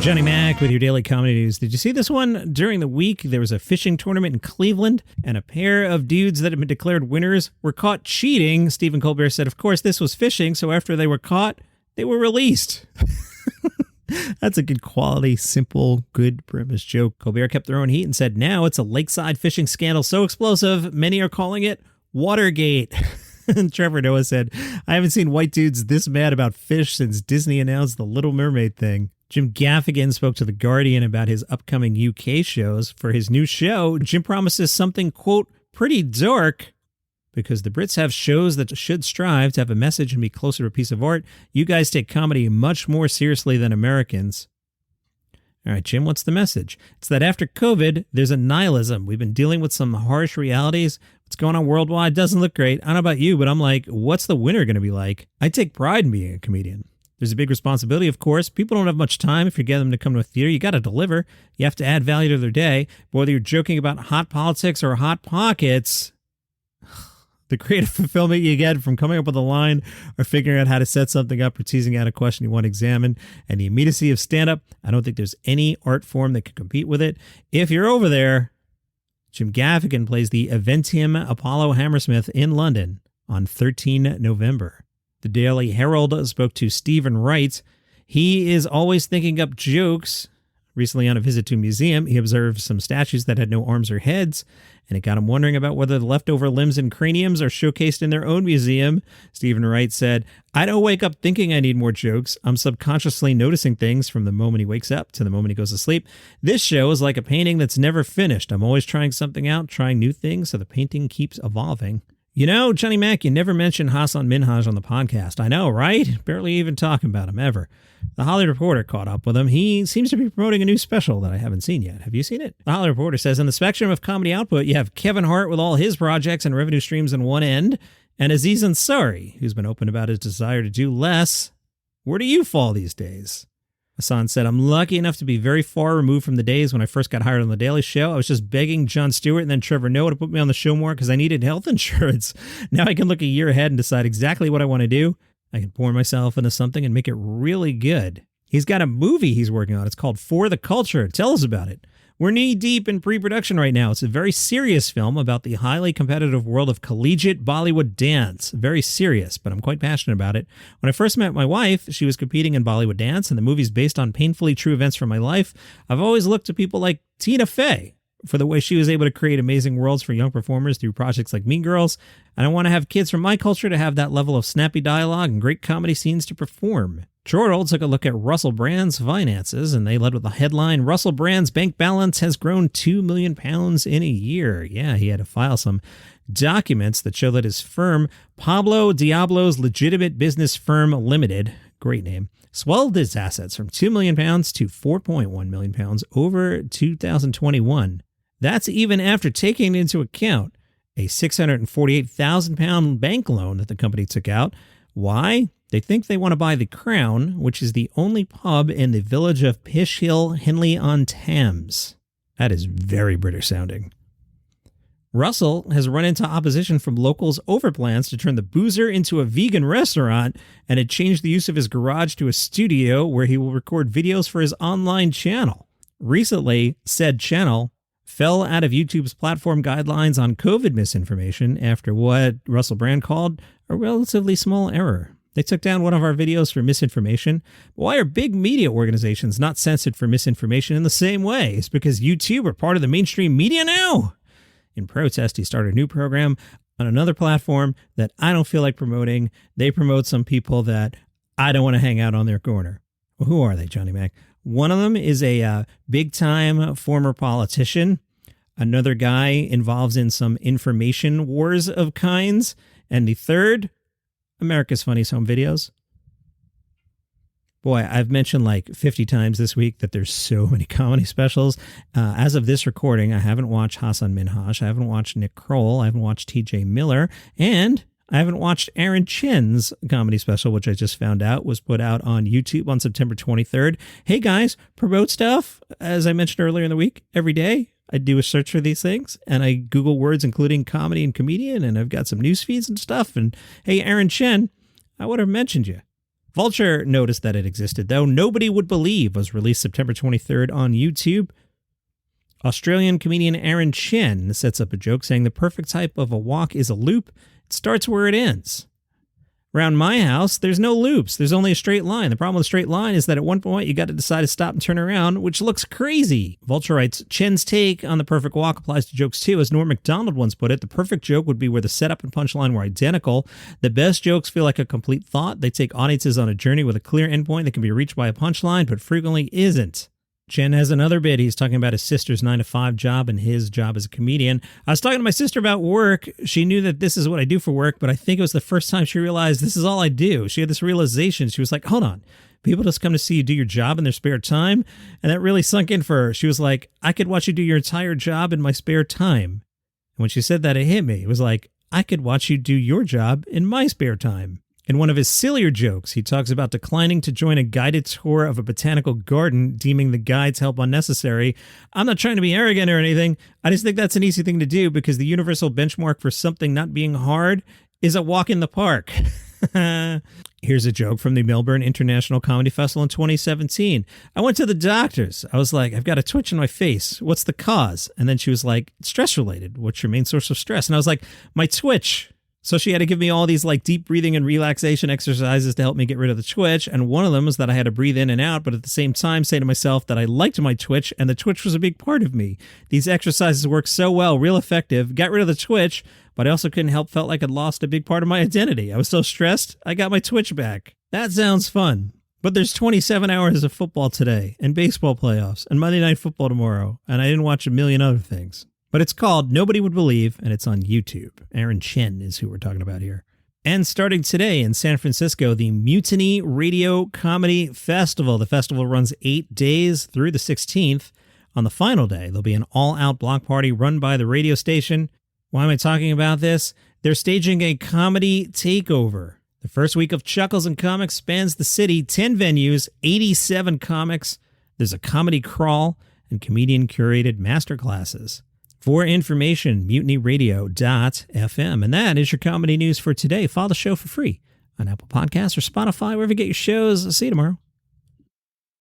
Johnny Mac with your daily comedy news. Did you see this one? During the week, there was a fishing tournament in Cleveland, and a pair of dudes that had been declared winners were caught cheating. Stephen Colbert said, of course, this was fishing, so after they were caught, they were released. That's a good quality, simple, good premise joke. Colbert kept throwing heat and said, now it's a lakeside fishing scandal so explosive, many are calling it Watergate. And Trevor Noah said, I haven't seen white dudes this mad about fish since Disney announced the Little Mermaid thing. Jim Gaffigan spoke to The Guardian about his upcoming UK shows. For his new show, Jim promises something, quote, pretty dark. Because the Brits have shows that should strive to have a message and be closer to a piece of art. You guys take comedy much more seriously than Americans. All right, Jim, what's the message? It's that after COVID, there's a nihilism. We've been dealing with some harsh realities. What's going on worldwide doesn't look great. I don't know about you, but I'm like, what's the winter going to be like? I take pride in being a comedian. There's a big responsibility, of course. People don't have much time. If you get them to come to a theater, you got to deliver. You have to add value to their day. Whether you're joking about hot politics or hot pockets, the creative fulfillment you get from coming up with a line or figuring out how to set something up or teasing out a question you want to examine, and the immediacy of stand-up, I don't think there's any art form that can compete with it. If you're over there, Jim Gaffigan plays the Eventium Apollo Hammersmith in London on 13 November. The Daily Herald spoke to Stephen Wright. He is always thinking up jokes. Recently on a visit to a museum, he observed some statues that had no arms or heads, and it got him wondering about whether the leftover limbs and craniums are showcased in their own museum. Stephen Wright said, I don't wake up thinking I need more jokes. I'm subconsciously noticing things from the moment he wakes up to the moment he goes to sleep. This show is like a painting that's never finished. I'm always trying something out, trying new things, so the painting keeps evolving. You know, Johnny Mac, you never mention Hasan Minhaj on the podcast. I know, right? Barely even talking about him ever. The Hollywood Reporter caught up with him. He seems to be promoting a new special that I haven't seen yet. Have you seen it? The Hollywood Reporter says, in the spectrum of comedy output, you have Kevin Hart with all his projects and revenue streams on one end, and Aziz Ansari, who's been open about his desire to do less. Where do you fall these days? Hasan said, I'm lucky enough to be very far removed from the days when I first got hired on The Daily Show. I was just begging Jon Stewart and then Trevor Noah to put me on the show more because I needed health insurance. Now I can look a year ahead and decide exactly what I want to do. I can pour myself into something and make it really good. He's got a movie he's working on. It's called For the Culture. Tell us about it. We're knee-deep in pre-production right now. It's a very serious film about the highly competitive world of collegiate Bollywood dance. Very serious, but I'm quite passionate about it. When I first met my wife, she was competing in Bollywood dance, and the movie's based on painfully true events from my life. I've always looked to people like Tina Fey for the way she was able to create amazing worlds for young performers through projects like Mean Girls, and I want to have kids from my culture to have that level of snappy dialogue and great comedy scenes to perform. Chortle took a look at Russell Brand's finances, and they led with the headline, Russell Brand's bank balance has grown £2 million in a year. Yeah, he had to file some documents that show that his firm, Pablo Diablo's Legitimate Business Firm Limited, great name, swelled its assets from £2 million to £4.1 million over 2021. That's even after taking into account a £648,000 bank loan that the company took out. Why? They think they want to buy the Crown, which is the only pub in the village of Pish Hill, Henley-on-Thames. That is very British sounding. Russell has run into opposition from locals over plans to turn the Boozer into a vegan restaurant, and had changed the use of his garage to a studio where he will record videos for his online channel. Recently, said channel fell out of YouTube's platform guidelines on COVID misinformation after what Russell Brand called a relatively small error. They took down one of our videos for misinformation. Why are big media organizations not censored for misinformation in the same way? It's because YouTube are part of the mainstream media now. In protest, he started a new program on another platform that I don't feel like promoting. They promote some people that I don't want to hang out on their corner. Well, who are they, Johnny Mac? One of them is a big-time former politician. Another guy involves in some information wars of kinds. And the third, America's Funniest Home Videos. Boy, I've mentioned like 50 times this week that there's so many comedy specials. As of this recording, I haven't watched Hasan Minhaj. I haven't watched Nick Kroll. I haven't watched TJ Miller. And I haven't watched Aaron Chen's comedy special, which I just found out was put out on YouTube on September 23rd. Hey guys, promote stuff, as I mentioned earlier in the week, every day. I do a search for these things, and I Google words including comedy and comedian, and I've got some news feeds and stuff. And hey, Aaron Chen, I would have mentioned you. Vulture noticed that it existed, though. Nobody Would Believe was released September 23rd on YouTube. Australian comedian Aaron Chen sets up a joke saying the perfect type of a walk is a loop. It starts where it ends. Around my house, there's no loops. There's only a straight line. The problem with a straight line is that at one point you got to decide to stop and turn around, which looks crazy. Vulture writes, Chen's take on the perfect walk applies to jokes too. As Norm Macdonald once put it, the perfect joke would be where the setup and punchline were identical. The best jokes feel like a complete thought. They take audiences on a journey with a clear endpoint that can be reached by a punchline, but frequently isn't. Chen has another bit. He's talking about his sister's 9-to-5 job and his job as a comedian. I was talking to my sister about work. She knew that this is what I do for work, but I think it was the first time she realized this is all I do. She had this realization. She was like, hold on. People just come to see you do your job in their spare time? And that really sunk in for her. She was like, I could watch you do your entire job in my spare time. And when she said that, it hit me. It was like, I could watch you do your job in my spare time. In one of his sillier jokes, he talks about declining to join a guided tour of a botanical garden, deeming the guide's help unnecessary. I'm not trying to be arrogant or anything. I just think that's an easy thing to do because the universal benchmark for something not being hard is a walk in the park. Here's a joke from the Melbourne International Comedy Festival in 2017. I went to the doctor's. I was like, I've got a twitch in my face. What's the cause? And then she was like, stress related. What's your main source of stress? And I was like, my twitch. So she had to give me all these like deep breathing and relaxation exercises to help me get rid of the twitch. And one of them was that I had to breathe in and out, but at the same time say to myself that I liked my twitch and the twitch was a big part of me. These exercises worked so well, real effective, got rid of the twitch, but I also couldn't help, felt like I'd lost a big part of my identity. I was so stressed, I got my twitch back. That sounds fun. But there's 27 hours of football today and baseball playoffs and Monday Night Football tomorrow. And I didn't watch a million other things. But it's called Nobody Would Believe, and it's on YouTube. Aaron Chen is who we're talking about here. And starting today in San Francisco, the Mutiny Radio Comedy Festival. The festival runs 8 days through the 16th. On the final day, there'll be an all-out block party run by the radio station. Why am I talking about this? They're staging a comedy takeover. The first week of Chuckles and Comics spans the city, 10 venues, 87 comics. There's a comedy crawl and comedian-curated masterclasses. For information, mutinyradio.fm. And that is your comedy news for today. Follow the show for free on Apple Podcasts or Spotify, wherever you get your shows. I'll see you tomorrow.